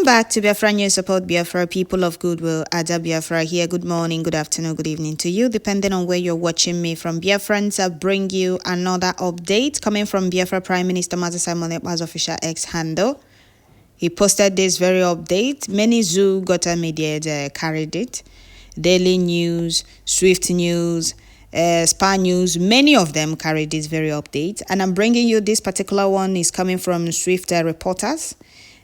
back to Biafra News. Support Biafra, people of goodwill. Ada Biafra here. Good morning, good afternoon, good evening to you, depending on where you're watching me from. Biafrans, I bring you another update coming from Biafra Prime Minister Mazi Simon Ekpa's official X handle. He posted this very update. Many Zoo Gota media carried it. Daily News, Swift News, Spa News, many of them carried this very update. And I'm bringing you this particular one is coming from Swift reporters.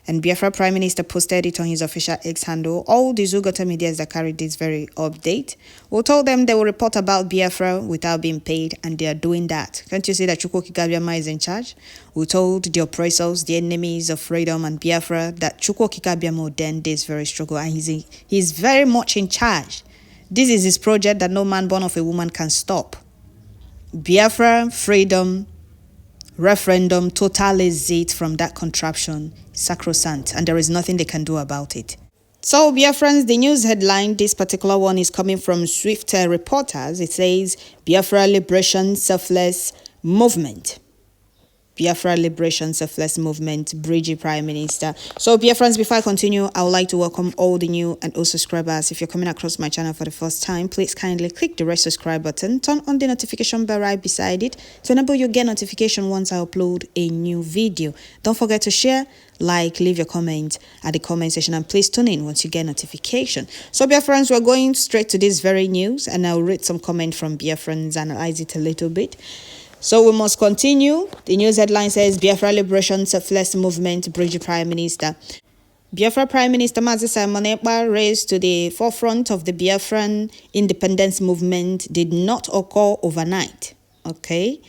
And Biafra Prime Minister posted it on his official X handle. All the Zugota medias that carried this very update, we told them they will report about Biafra without being paid, and they are doing that. Can't you see that Chukwu Kikabiama is in charge? We told the oppressors, the enemies of freedom and Biafra, that Chukwu Kikabiama will end this very struggle, and he's very much in charge. This is his project that no man born of a woman can stop. Biafra, freedom, referendum, total exit from that contraption, sacrosanct, and there is nothing they can do about it. So, Biafrans, the news headline, this particular one is coming from Swift reporters. It says, Biafra Liberation Selfless Movement. Biafra Liberation Selfless Movement, Bridgie Prime Minister. So, Biafrans, before I continue, I would like to welcome all the new and old subscribers. If you're coming across my channel for the first time, please kindly click the red subscribe button, turn on the notification bell right beside it to enable you get notification once I upload a new video. Don't forget to share, like, leave your comment at the comment section, and please tune in once you get notification. So, Biafrans, we're going straight to this very news, and I'll read some comment from Biafrans, analyze it a little bit. So we must continue. The news headline says, Biafra Liberation Selfless Movement, Bridgie Prime Minister. Biafra Prime Minister Mazi Simon Ekpa raised to the forefront of the Biafran independence movement did not occur overnight. Okay.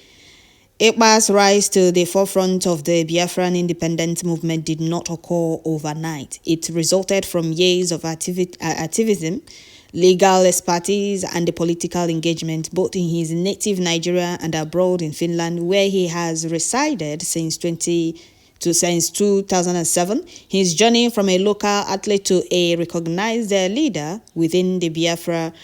Ekpa's rise to the forefront of the Biafran independence movement did not occur overnight. It resulted from years of activism, legal expertise, and the political engagement both in his native Nigeria and abroad in Finland, where he has resided since 2007. His journey from a local athlete to a recognized leader within the Biafran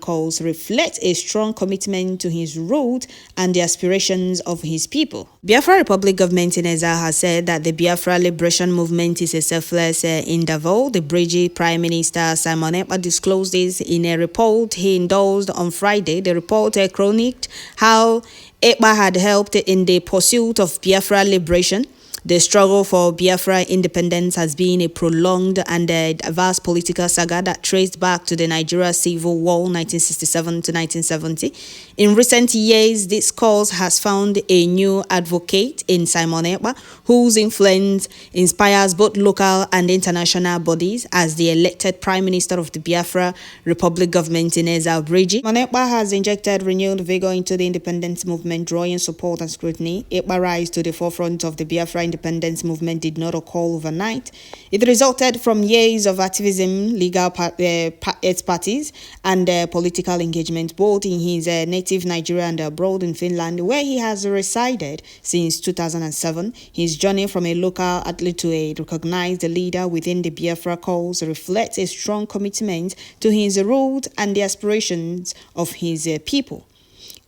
cause reflects a strong commitment to his root and the aspirations of his people. Biafra Republic government in exile has said that the Biafra Liberation Movement is a selfless endeavor. The Bridgie Prime Minister Simon Ekpa disclosed this in a report he endorsed on Friday. The report chronicled how Ekpa had helped in the pursuit of Biafra liberation. The struggle for Biafra independence has been a prolonged and vast political saga that traced back to the Nigeria Civil War 1967 to 1970. In recent years, this cause has found a new advocate in Simon Ekpa, whose influence inspires both local and international bodies. As the elected Prime Minister of the Biafra Republic government in exile, Bridgie, Simon Ekpa has injected renewed vigor into the independence movement, drawing support and scrutiny. Ekpa's rise to the forefront of the Biafra independence movement did not occur overnight. It resulted from years of activism, legal expertise, and political engagement, both in his native Nigeria and abroad in Finland, where he has resided since 2007. His journey from a local athlete to a recognized leader within the Biafra cause reflects a strong commitment to his root and the aspirations of his people.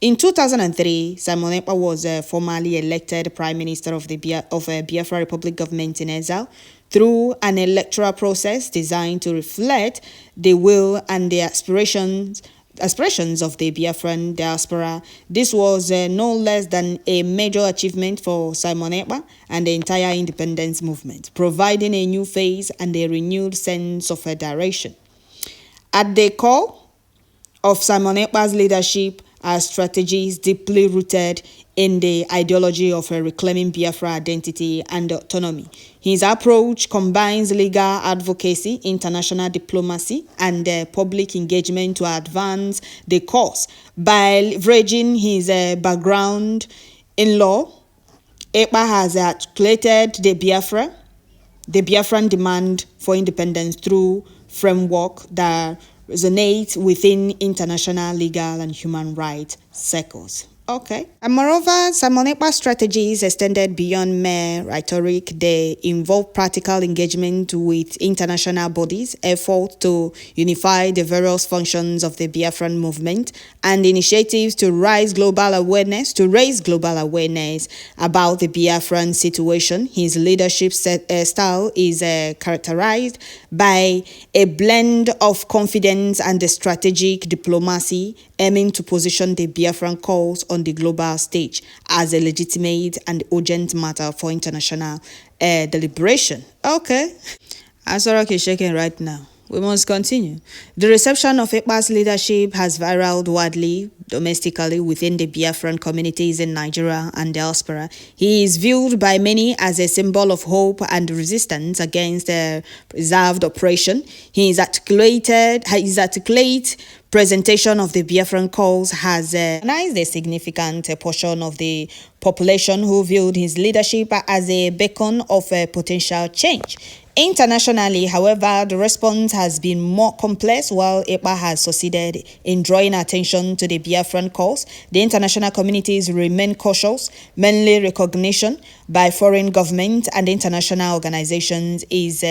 In 2003, Simon Ekpa was formally elected Prime Minister of the Biafra Republic government in exile through an electoral process designed to reflect the will and the aspirations of the Biafran diaspora. This was no less than a major achievement for Simon Ekpa and the entire independence movement, providing a new phase and a renewed sense of direction. At the core of Simon Ekpa's leadership are strategies deeply rooted in the ideology of reclaiming Biafra identity and autonomy. His approach combines legal advocacy, international diplomacy, and public engagement to advance the cause. By leveraging his background in law, Ekpa has articulated the Biafran demand for independence through framework that resonate within international legal and human rights circles. Okay. And moreover, Simon Ekpa's strategies extended beyond mere rhetoric. They involve practical engagement with international bodies, effort to unify the various functions of the Biafran movement, and initiatives to raise global awareness about the Biafran situation. His leadership style is characterized by a blend of confidence and strategic diplomacy, aiming to position the Biafran cause on the global stage as a legitimate and urgent matter for international deliberation. Okay. Asorock is shaking right now. We must continue. The reception of Ekpa's leadership has varied widely domestically within the Biafran communities in Nigeria and diaspora. He is viewed by many as a symbol of hope and resistance against reserved oppression. His articulate presentation of the Biafran cause has organized a significant portion of the population who viewed his leadership as a beacon of potential change. Internationally, however, the response has been more complex. While Ekpa has succeeded in drawing attention to the Biafran cause, the international communities remain cautious. Mainly recognition by foreign governments and international organizations is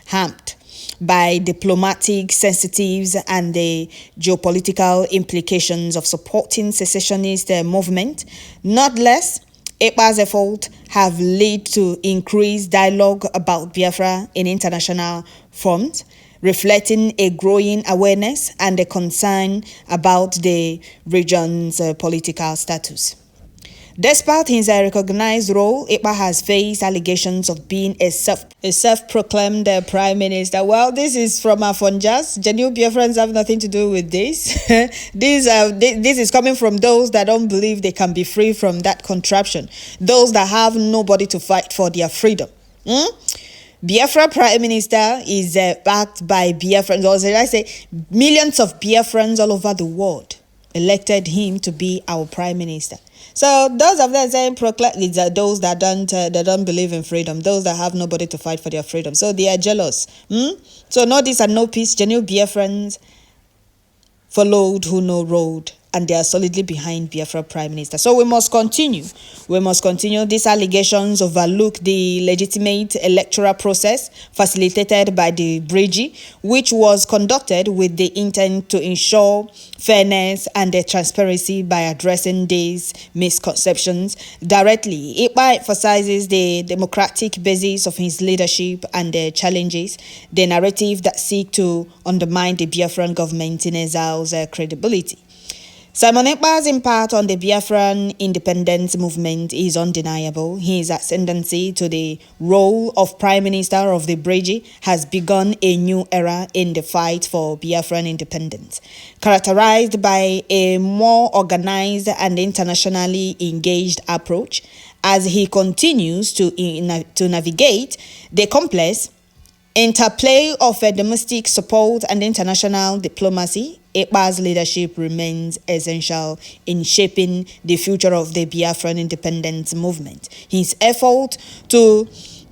hampered by diplomatic sensitives and the geopolitical implications of supporting secessionist movement. Not less, Ekpa's efforts have led to increased dialogue about Biafra in international forums, reflecting a growing awareness and a concern about the region's political status. Despite his recognized role, Ekpa has faced allegations of being a self-proclaimed prime minister. Well, this is from Afonjas. Genuine Biafrans have nothing to do with this. This is coming from those that don't believe they can be free from that contraption. Those that have nobody to fight for their freedom. Biafra Prime Minister is backed by Biafrans, or should I say, millions of Biafrans all over the world elected him to be our Prime Minister. So those of them saying proclaim those that don't believe in freedom, those that have nobody to fight for their freedom. So they are jealous. So no this and no peace. Genuine Biafrans followed who no road, and they are solidly behind Biafra Prime Minister. So we must continue. We must continue. These allegations overlook the legitimate electoral process facilitated by the Bridgie, which was conducted with the intent to ensure fairness and transparency by addressing these misconceptions directly. Ekpa emphasizes the democratic basis of his leadership and challenges the narrative that seek to undermine the Biafran government in exile's credibility. Simon Ekpa's impact on the Biafran independence movement is undeniable. His ascendancy to the role of Prime Minister of the Bridgie has begun a new era in the fight for Biafran independence, characterized by a more organized and internationally engaged approach. As he continues to navigate the complex interplay of domestic support and international diplomacy, Ekpa's leadership remains essential in shaping the future of the Biafran independence movement. His effort to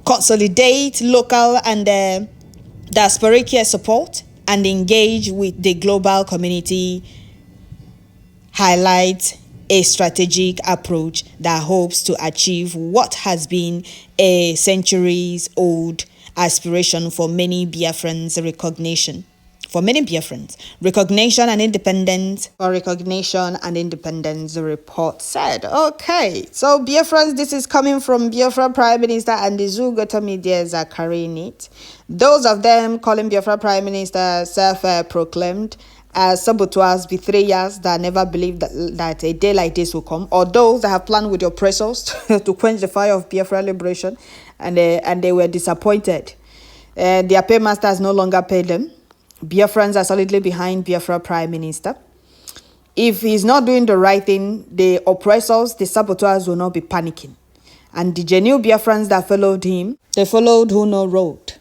consolidate local and diasporic support and engage with the global community highlights a strategic approach that hopes to achieve what has been a centuries-old aspiration for many Biafrans, recognition and independence. The report said. Okay, so Biafrans, this is coming from Biafra Prime Minister, and the Zugota medias are carrying it. Those of them calling Biafra Prime Minister self-proclaimed as saboteurs, betrayers that never believed that a day like this will come, or those that have planned with the oppressors to quench the fire of Biafra liberation, and they were disappointed. Their paymasters no longer pay them. Biafrans are solidly behind Biafra Prime Minister. If he's not doing the right thing, the oppressors, the saboteurs will not be panicking. And the genuine Biafrans that followed him, they followed who no road.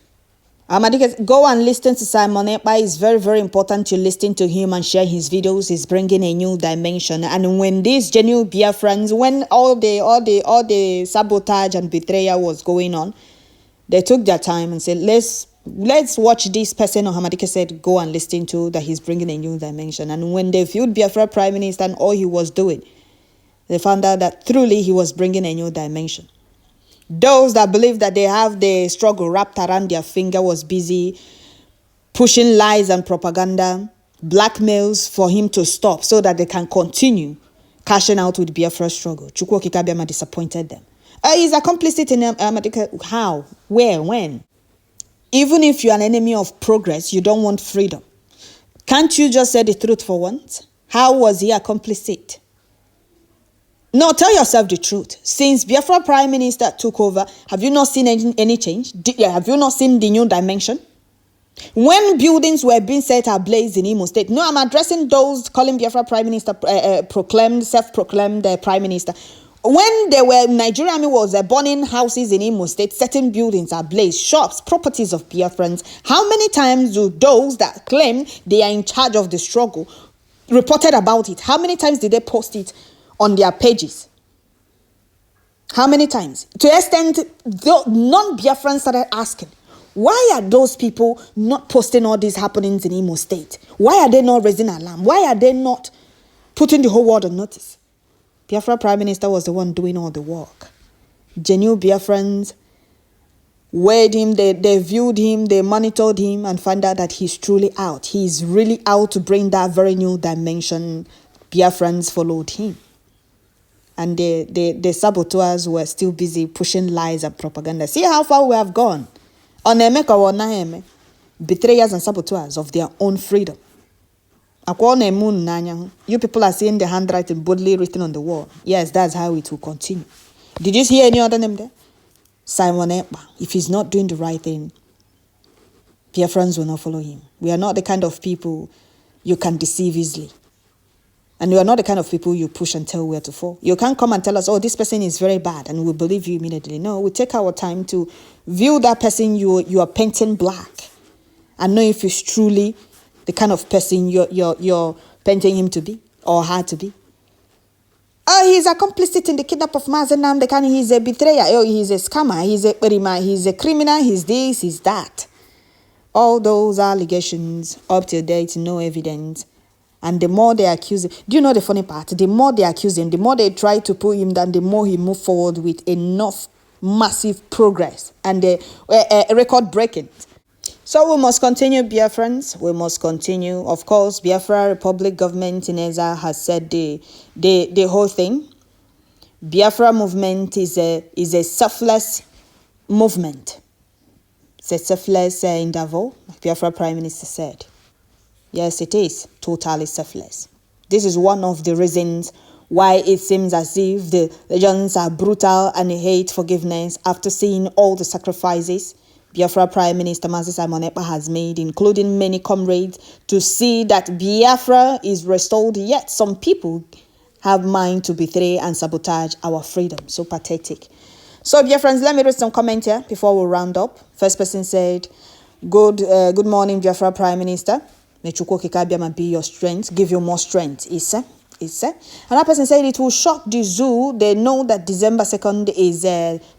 Go and listen to Simon Ekpa. It's very, very important to listen to him and share his videos. He's bringing a new dimension. And when these genuine Biafrans, when all the sabotage and betrayal was going on, they took their time and said, let's watch this person, Hamadike said, go and listen to, that he's bringing a new dimension. And when they viewed Biafra Prime Minister and all he was doing, They found out that truly he was bringing a new dimension. Those that believe that they have the struggle wrapped around their finger was busy pushing lies and propaganda, blackmails for him to stop so that they can continue cashing out with Biafra struggle. Chukwu Okike Abiama disappointed them. He's complicit in how, where, when? Even if you're an enemy of progress, you don't want freedom. Can't you just say the truth for once? How was he complicit? No, tell yourself the truth. Since Biafra Prime Minister took over, have you not seen any change? Have you not seen the new dimension? When buildings were being set ablaze in Imo State, no, I'm addressing those calling Biafra Prime Minister self-proclaimed Prime Minister. When Nigeria Army was burning houses in Imo State, setting buildings ablaze, shops, properties of Biafrans, how many times do those that claim they are in charge of the struggle reported about it? How many times did they post it on their pages? How many times? To the extent, non-Biafrans started asking, why are those people not posting all these happenings in Imo State? Why are they not raising alarm? Why are they not putting the whole world on notice? Biafra Prime Minister was the one doing all the work. Genuine Biafrans weighed him, they viewed him, they monitored him and found out that he's truly out. He's really out to bring that very new dimension. Biafrans followed him. And the saboteurs were still busy pushing lies and propaganda. See how far we have gone. Betrayers and saboteurs of their own freedom. You people are seeing the handwriting boldly written on the wall. Yes, that's how it will continue. Did you hear any other name there? Simon Ekpa. If he's not doing the right thing, Biafrans will not follow him. We are not the kind of people you can deceive easily. And we are not the kind of people you push and tell where to fall. You can't come and tell us, oh, this person is very bad, and we'll believe you immediately. No, we take our time to view that person you are painting black and know if he's truly the kind of person you're painting him to be or her to be. Oh, he's a complicit in the kidnap of Mazenam. He's a betrayer. Oh, he's a scammer. He's a criminal. He's this, he's that. All those allegations, up to date, no evidence. And the more they accuse him, do you know the funny part? The more they accuse him, the more they try to pull him down, the more he move forward with enough massive progress and record breaking. So we must continue, Biafrans. We must continue. Of course, Biafra Republic government in Eza has said the whole thing. Biafra movement is a selfless movement. It's a selfless endeavor, Biafra Prime Minister said. Yes, it is totally selfless. This is one of the reasons why it seems as if the legends are brutal and hate forgiveness after seeing all the sacrifices Biafra Prime Minister Simon Ekpa has made, including many comrades, to see that Biafra is restored, yet some people have mind to betray and sabotage our freedom. So pathetic. So, Biafrans, let me read some comment here before we round up. First person said, good morning, Biafra Prime Minister. May Chukwu Okike Abiama be your strength, give you more strength. Another person said it will shock the zoo. They know that December 2nd is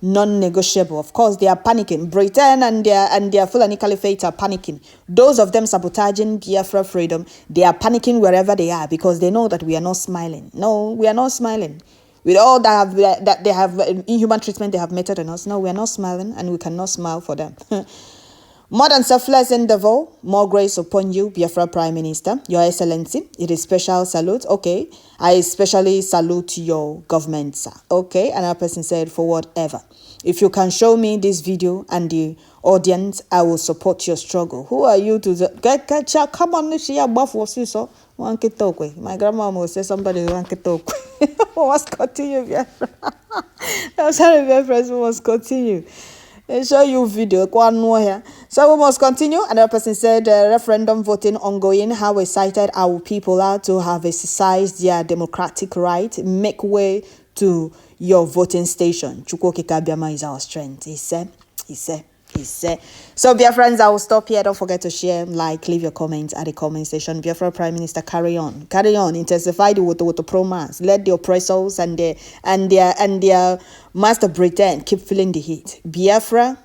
non-negotiable. Of course, they are panicking. Britain and their Fulani Caliphate are panicking. Those of them sabotaging Biafra freedom, they are panicking wherever they are because they know that we are not smiling. No, we are not smiling. With all that they have inhuman treatment they have meted on us, no, we are not smiling and we cannot smile for them. More than selfless endeavor, more grace upon you, Biafra Prime Minister, Your Excellency. It is special salute. Okay, I especially salute your government, sir. Okay, another person said, for whatever. If you can show me this video and the audience, I will support your struggle. Who are you to come on, she above was you so one kitokwe. My grandma will say somebody one kitokwe. Must continue, Biafra. I'm sorry, Biafra, we must continue. Show you video. So we must continue. Another person said referendum voting ongoing. How excited our people are to have exercised their democratic right. Make way to your voting station. Chukwu Okike Abiama is our strength. He said. So, dear friends, I will stop here. Don't forget to share, like, leave your comments at the comment section. Biafra Prime Minister, carry on, intensify the water promise. Let the oppressors and their master Britain keep feeling the heat. Biafra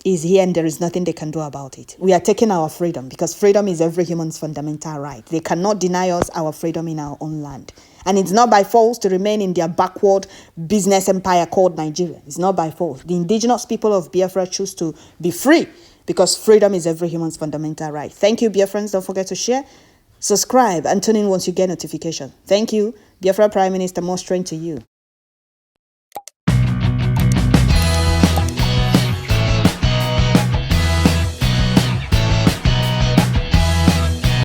is here and there is nothing they can do about it. We are taking our freedom because freedom is every human's fundamental right. They cannot deny us our freedom in our own land. And it's not by force to remain in their backward business empire called Nigeria. It's not by force. The indigenous people of Biafra choose to be free because freedom is every human's fundamental right. Thank you, Biafrans. Don't forget to share, subscribe, and tune in once you get notification. Thank you. Biafra Prime Minister, more strength to you.